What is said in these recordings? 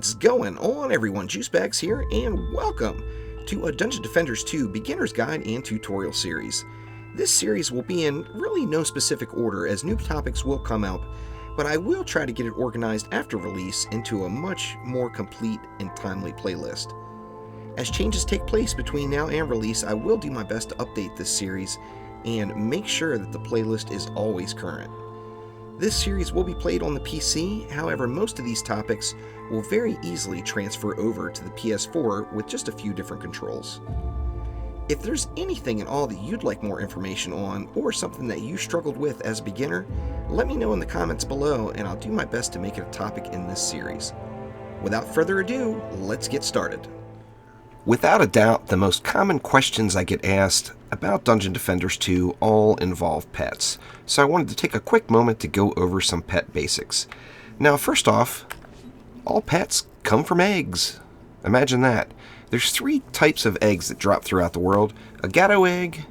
What's going on, everyone? Juicebags here, and welcome to a Dungeon Defenders 2 Beginner's Guide and Tutorial series. This series will be in really no specific order, as new topics will come up, but I will try to get it organized after release into a much more complete and timely playlist. As changes take place between now and release, I will do my best to update this series and make sure that the playlist is always current. This series will be played on the PC, however most of these topics will very easily transfer over to the PS4 with just a few different controls. If there's anything at all that you'd like more information on, or something that you struggled with as a beginner, let me know in the comments below and I'll do my best to make it a topic in this series. Without further ado, let's get started. Without a doubt, the most common questions I get asked about Dungeon Defenders 2 all involve pets, so I wanted to take a quick moment to go over some pet basics. Now, first off, all pets come from eggs. Imagine that. There's 3 types of eggs that drop throughout the world: a gatto egg,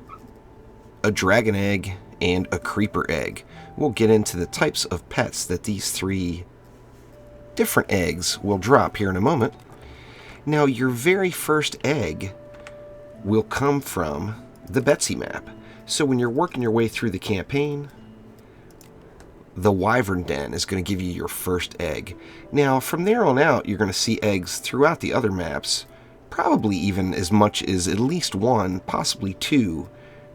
a dragon egg, and a creeper egg. We'll get into the types of pets that these 3 different eggs will drop here in a moment. Now, your very first egg will come from the Betsy map. So when you're working your way through the campaign, the Wyvern Den is going to give you your first egg. Now, from there on out, you're going to see eggs throughout the other maps, probably even as much as at least 1, possibly 2,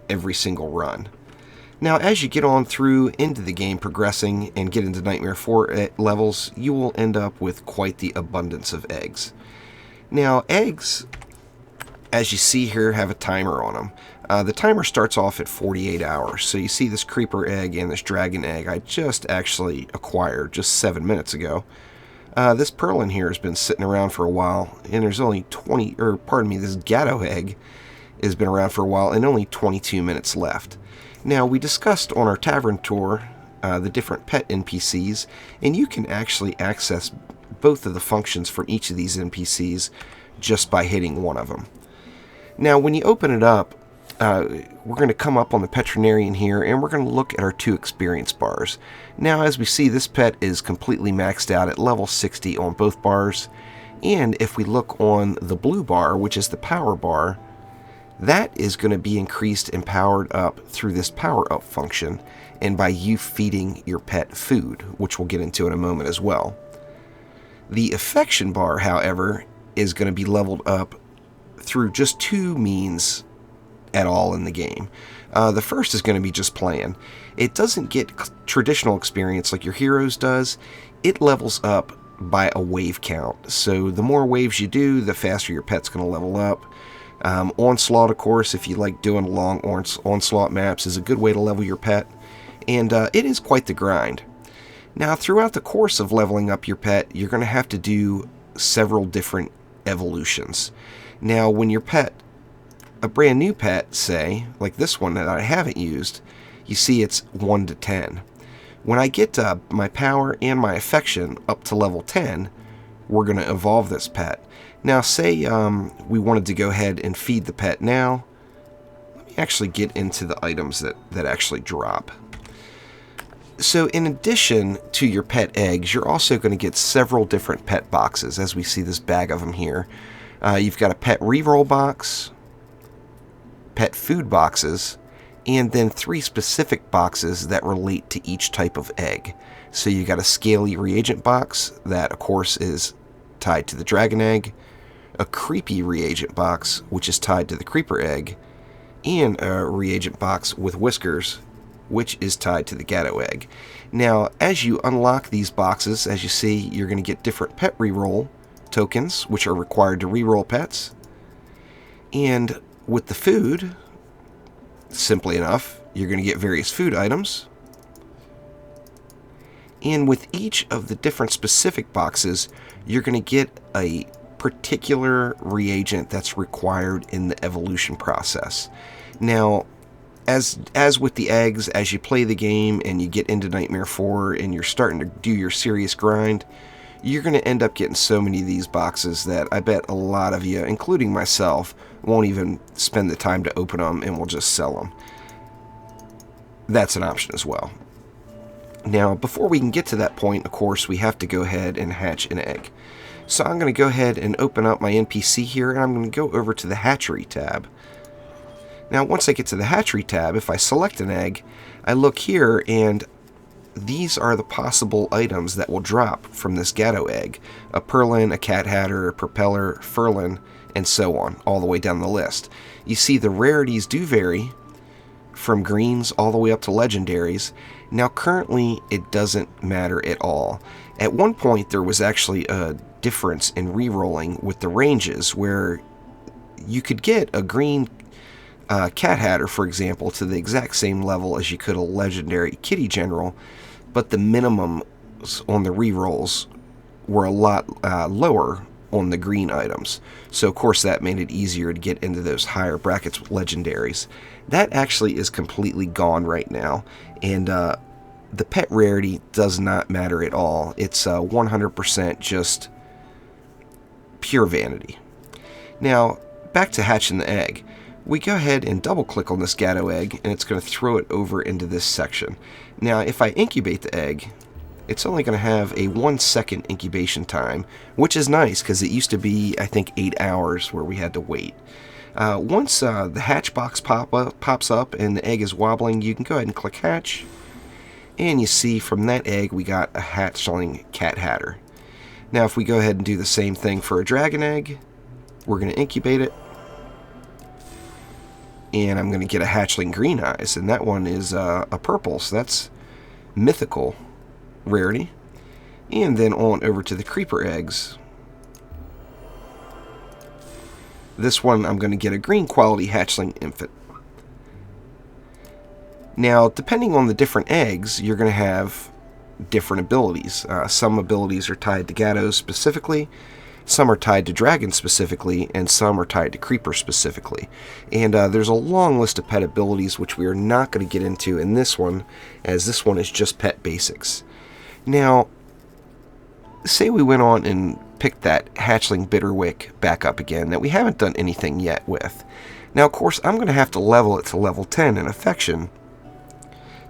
every single run. Now, as you get on through into the game, progressing and get into Nightmare 4 levels, you will end up with quite the abundance of eggs. Now, eggs, as you see here, have a timer on them. The timer starts off at 48 hours. So you see this creeper egg and this dragon egg I just actually acquired just 7 minutes ago. This pearl in here has been sitting around for a while, and there's only this gatto egg has been around for a while and only 22 minutes left. Now, we discussed on our tavern tour the different pet NPCs, and you can actually access both of the functions from each of these NPCs just by hitting one of them. Now, when you open it up, we're going to come up on the Veterinarian here, and we're going to look at our 2 experience bars. Now, as we see, this pet is completely maxed out at level 60 on both bars, and if we look on the blue bar, which is the power bar, that is going to be increased and powered up through this power up function, and by you feeding your pet food, which we'll get into in a moment as well. The affection bar, however, is going to be leveled up through just 2 means at all in the game. The first is going to be just playing. It doesn't get traditional experience like your heroes does. It levels up by a wave count. So the more waves you do, the faster your pet's going to level up. Onslaught, of course, if you like doing long onslaught maps, is a good way to level your pet. And it is quite the grind. Now, throughout the course of leveling up your pet, you're going to have to do several different evolutions. Now, when your pet, a brand new pet, say, like this one that I haven't used, you see it's 1 to 10. When I get my power and my affection up to level 10, we're going to evolve this pet. Now, say we wanted to go ahead and feed the pet now. Let me actually get into the items that actually drop. So in addition to your pet eggs, you're also going to get several different pet boxes, as we see this bag of them here. You've got a pet reroll box, pet food boxes, and then 3 specific boxes that relate to each type of egg. So you've got a scaly reagent box that, of course, is tied to the dragon egg, a creepy reagent box, which is tied to the creeper egg, and a reagent box with whiskers, which is tied to the gatto egg. Now, as you unlock these boxes, as you see, you're going to get different pet reroll tokens, which are required to reroll pets. And with the food, simply enough, you're going to get various food items. And with each of the different specific boxes, you're going to get a particular reagent that's required in the evolution process. Now, as with the eggs, as you play the game and you get into Nightmare 4 and you're starting to do your serious grind, you're going to end up getting so many of these boxes that I bet a lot of you, including myself, won't even spend the time to open them and will just sell them. That's an option as well. Now, before we can get to that point, of course, we have to go ahead and hatch an egg. So I'm going to go ahead and open up my NPC here, and I'm going to go over to the hatchery tab. Now once I get to the hatchery tab, if I select an egg, I look here, and these are the possible items that will drop from this Gatto egg. A Purlin, a Cat Hatter, a Propeller, Furlin, and so on, all the way down the list. You see the rarities do vary from greens all the way up to legendaries. Now currently it doesn't matter at all. At one point there was actually a difference in re-rolling with the ranges, where you could get a green Cat Hatter, for example, to the exact same level as you could a legendary Kitty General, but the minimums on the re-rolls were a lot lower on the green items. So of course that made it easier to get into those higher brackets with legendaries. That actually is completely gone right now, and the pet rarity does not matter at all. It's 100% just pure vanity. Now back to hatching the egg. We go ahead and double click on this Gatto egg, and it's going to throw it over into this section. Now if I incubate the egg, it's only going to have a 1 second incubation time, which is nice because it used to be, I think, 8 hours where we had to wait. Once the hatch box pops up and the egg is wobbling, you can go ahead and click hatch, and you see from that egg we got a hatchling Cat Hatter. Now if we go ahead and do the same thing for a dragon egg, we're going to incubate it, and I'm going to get a hatchling Green Eyes, and that one is a purple, so that's mythical rarity. And then on over to the creeper eggs. This one I'm going to get a green quality hatchling infant. Now depending on the different eggs, you're going to have different abilities. Some abilities are tied to Gattos specifically, some are tied to dragons specifically, and some are tied to creepers specifically. And there's a long list of pet abilities which we are not going to get into in this one, as this one is just pet basics. Now, say we went on and picked that hatchling Bitterwick back up again that we haven't done anything yet with. Now, of course, I'm going to have to level it to level 10 in affection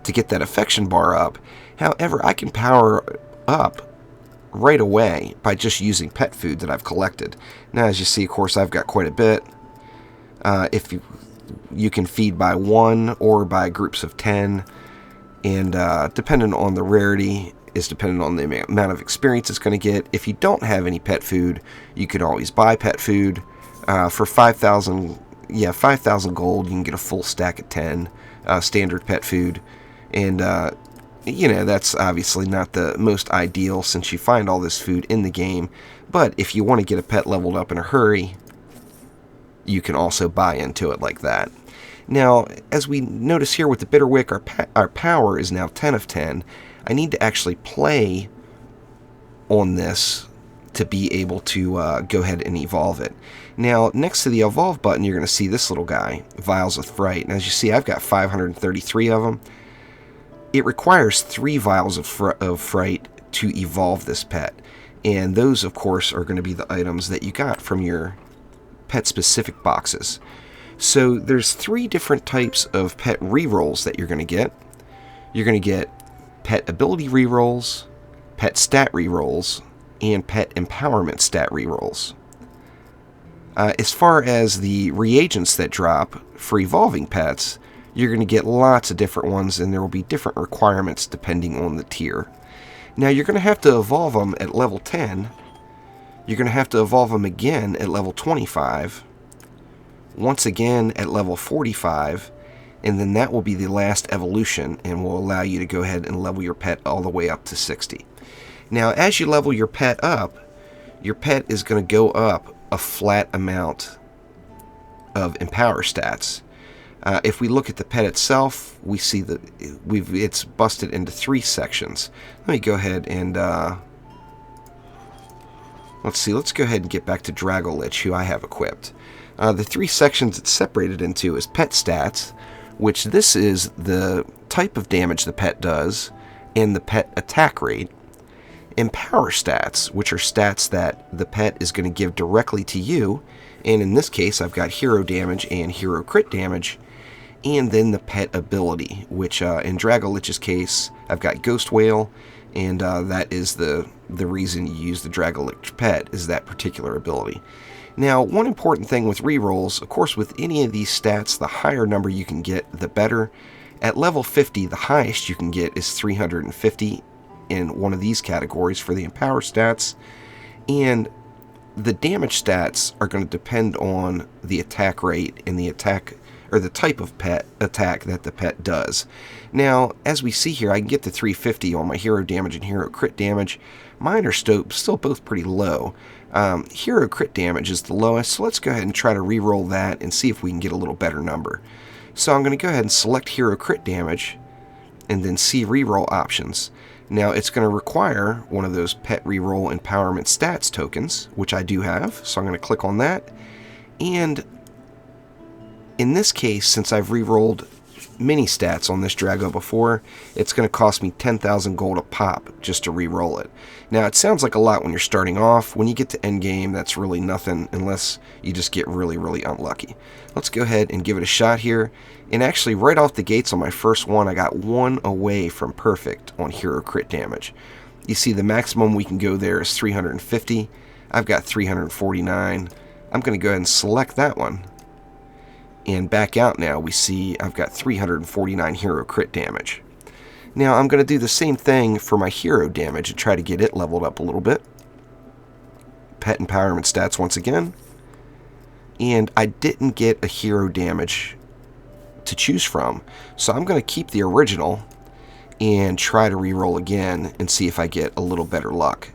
to get that affection bar up. However, I can power up right away by just using pet food that I've collected. Now, as you see, of course, I've got quite a bit. If you can feed by 1 or by groups of 10, and depending on the rarity is dependent on the amount of experience it's going to get. If you don't have any pet food, you can always buy pet food. For 5,000 gold, you can get a full stack of 10 standard pet food. And, that's obviously not the most ideal since you find all this food in the game. But if you want to get a pet leveled up in a hurry, you can also buy into it like that. Now, as we notice here with the Bitterwick, our power is now 10 of 10. I need to actually play on this to be able to go ahead and evolve it. Now, next to the evolve button, you're going to see this little guy, Vials of Fright. And as you see, I've got 533 of them. It requires 3 Vials of Fright to evolve this pet. And those, of course, are going to be the items that you got from your pet-specific boxes. So there's 3 different types of pet rerolls that you're going to get. You're going to get pet ability rerolls, pet stat rerolls, and pet empowerment stat rerolls. As far as the reagents that drop for evolving pets, you're going to get lots of different ones, and there will be different requirements depending on the tier. Now you're going to have to evolve them at level 10. You're going to have to evolve them again at level 25. Once again at level 45, and then that will be the last evolution and will allow you to go ahead and level your pet all the way up to 60. Now, as you level your pet up, your pet is going to go up a flat amount of empower stats. If we look at the pet itself, we see that it's busted into 3 sections. Let me go ahead and let's go ahead and get back to Dragolich, who I have equipped. The 3 sections it's separated into is pet stats, which this is the type of damage the pet does, and the pet attack rate. Empower stats, which are stats that the pet is going to give directly to you, and in this case I've got hero damage and hero crit damage. And then the pet ability, which in Dragolich's case I've got Ghost Whale, and that is the the reason you use the Dragolich pet is that particular ability. Now, one important thing with rerolls, of course, with any of these stats, the higher number you can get, the better. At level 50, the highest you can get is 350 in one of these categories for the Empower stats. And the damage stats are going to depend on the attack rate and the attack, or the type of pet attack that the pet does. Now, as we see here, I can get to 350 on my hero damage and hero crit damage. Mine are still both pretty low. Hero crit damage is the lowest, so let's go ahead and try to re-roll that and see if we can get a little better number. So I'm going to go ahead and select hero crit damage and then see re-roll options. Now it's going to require one of those pet re-roll empowerment stats tokens, which I do have, so I'm going to click on that. And in this case, since I've re-rolled mini stats on this Drago before, it's going to cost me 10,000 gold a pop just to re-roll it. Now, it sounds like a lot when you're starting off. When you get to endgame, that's really nothing unless you just get really, really unlucky. Let's go ahead and give it a shot here. And actually, right off the gates on my first one, I got one away from perfect on hero crit damage. You see the maximum we can go there is 350. I've got 349. I'm going to go ahead and select that one. And back out now, we see I've got 349 hero crit damage. Now I'm going to do the same thing for my hero damage and try to get it leveled up a little bit. Pet empowerment stats once again. And I didn't get a hero damage to choose from, so I'm going to keep the original and try to re-roll again and see if I get a little better luck.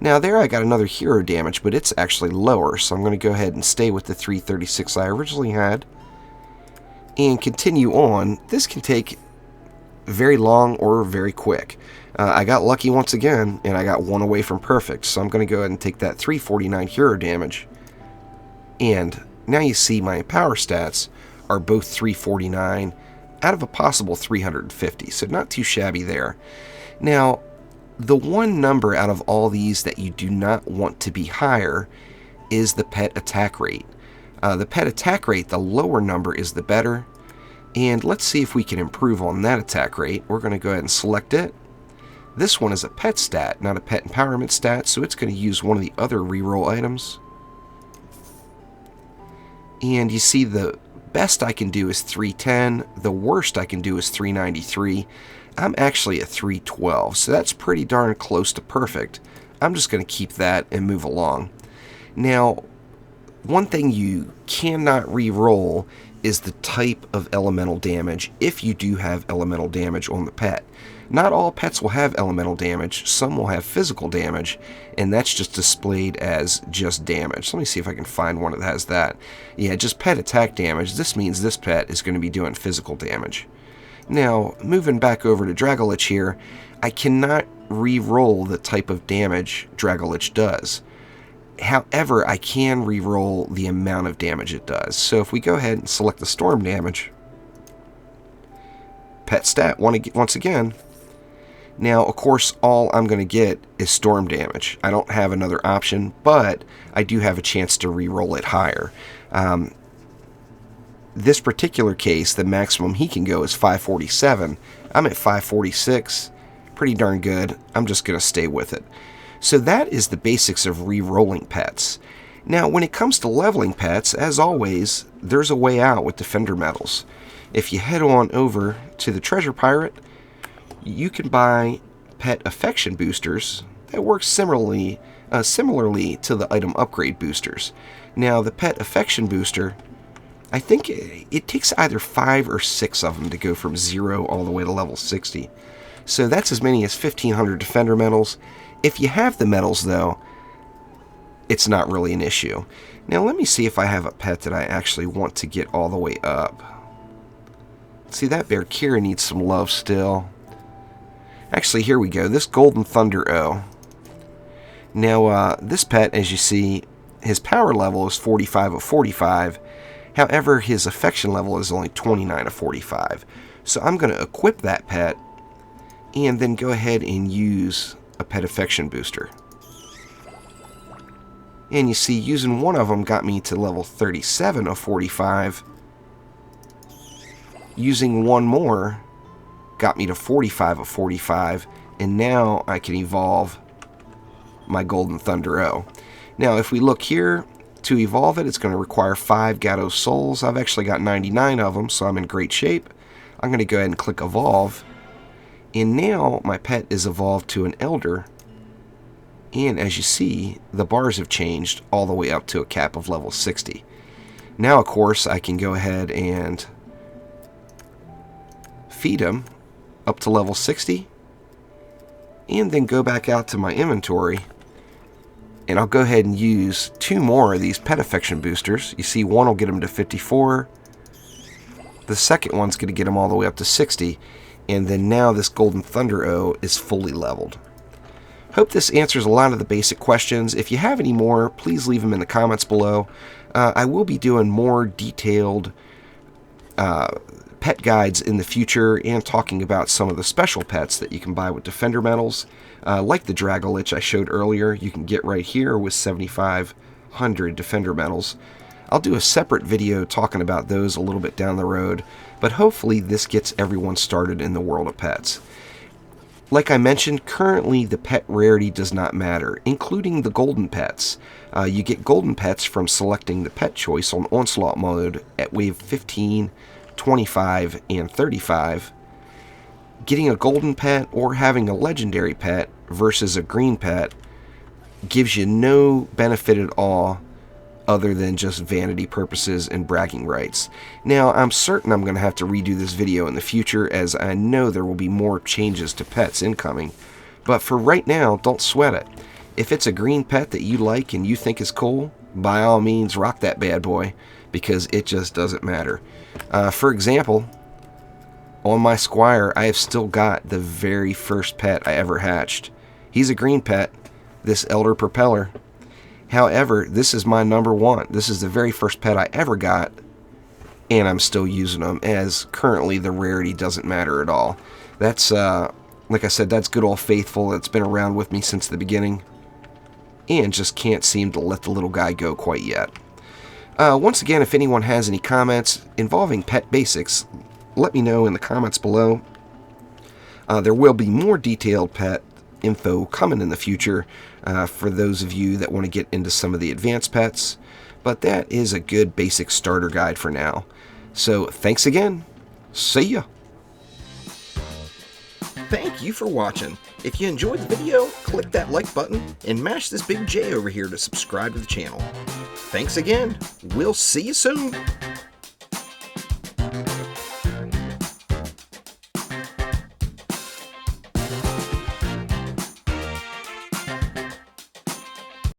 Now there I got another hero damage, but it's actually lower, so I'm going to go ahead and stay with the 336 I originally had and continue on. This can take very long or very quick. I got lucky once again, and I got one away from perfect, so I'm going to go ahead and take that 349 hero damage. And now you see my power stats are both 349 out of a possible 350, so not too shabby there. Now, the one number out of all these that you do not want to be higher is the pet attack rate. The pet attack rate, the lower number is the better. And let's see if we can improve on that attack rate. We're going to go ahead and select it. This one is a pet stat, not a pet empowerment stat, so it's going to use one of the other reroll items. And you see the best I can do is 310. The worst I can do is 393. I'm actually at 312, so that's pretty darn close to perfect. I'm just going to keep that and move along. Now, one thing you cannot re-roll is the type of elemental damage if you do have elemental damage on the pet. Not all pets will have elemental damage, some will have physical damage, and that's just displayed as just damage. Let me see if I can find one that has that. Yeah, just pet attack damage. This means this pet is going to be doing physical damage. Now, moving back over to Dragolich here, I cannot re-roll the type of damage Dragolich does. However, I can re-roll the amount of damage it does. So if we go ahead and select the storm damage, pet stat once again. Now, of course, all I'm going to get is storm damage. I don't have another option, but I do have a chance to re-roll it higher. This particular case, the maximum he can go is 547. I'm at 546. Pretty darn good. I'm just going to stay with it. So that is the basics of re-rolling pets. Now, when it comes to leveling pets, as always, there's a way out with Defender medals. If you head on over to the Treasure Pirate, you can buy pet affection boosters that work similarly to the item upgrade boosters. Now, the pet affection booster, I think it takes either 5 or 6 of them to go from 0 all the way to level 60. So that's as many as 1,500 Defender medals. If you have the medals, though, it's not really an issue. Now, let me see if I have a pet that I actually want to get all the way up. See, that bear Kira needs some love still. Actually, here we go. This Golden Thunder O. Now, this pet, as you see, his power level is 45 of 45. However, his affection level is only 29 of 45. So I'm going to equip that pet and then go ahead and use a pet affection booster. And you see, using one of them got me to level 37 of 45. Using one more got me to 45 of 45. And now I can evolve my Golden Thunder O. Now, if we look here, to evolve it, it's going to require 5 Gato souls. I've actually got 99 of them, so I'm in great shape. I'm going to go ahead and click Evolve. And now my pet is evolved to an Elder. And as you see, the bars have changed all the way up to a cap of level 60. Now, of course, I can go ahead and feed him up to level 60. And then go back out to my inventory. And I'll go ahead and use 2 more of these pet affection boosters. You see, one will get them to 54. The second one's going to get them all the way up to 60. And then now this Golden Thunder O is fully leveled. Hope this answers a lot of the basic questions. If you have any more, please leave them in the comments below. I will be doing more detailed pet guides in the future and talking about some of the special pets that you can buy with Defender medals. Like the Dragolich I showed earlier, you can get right here with 7,500 Defender medals. I'll do a separate video talking about those a little bit down the road, but hopefully this gets everyone started in the world of pets. Like I mentioned, currently the pet rarity does not matter, including the golden pets. You get golden pets from selecting the pet choice on Onslaught mode at wave 15, 25, and 35. Getting a golden pet or having a legendary pet versus a green pet gives you no benefit at all other than just vanity purposes and bragging rights. Now, I'm certain I'm going to have to redo this video in the future, as I know there will be more changes to pets incoming. But for right now, don't sweat it. If it's a green pet that you like and you think is cool, by all means rock that bad boy, because it just doesn't matter. For example, on my Squire, I have still got the very first pet I ever hatched. He's a green pet, this Elder Propeller. However, this is my number 1. This is the very first pet I ever got, and I'm still using them, as currently the rarity doesn't matter at all. That's, like I said, that's good old faithful. That's been around with me since the beginning, and just can't seem to let the little guy go quite yet. Once again, if anyone has any comments involving pet basics, let me know in the comments below. There will be more detailed pet info coming in the future for those of you that want to get into some of the advanced pets, but that is a good basic starter guide for now. So thanks again. See ya. Thank you for watching. If you enjoyed the video, click that like button and mash this big J over here to subscribe to the channel. Thanks again. We'll see you soon.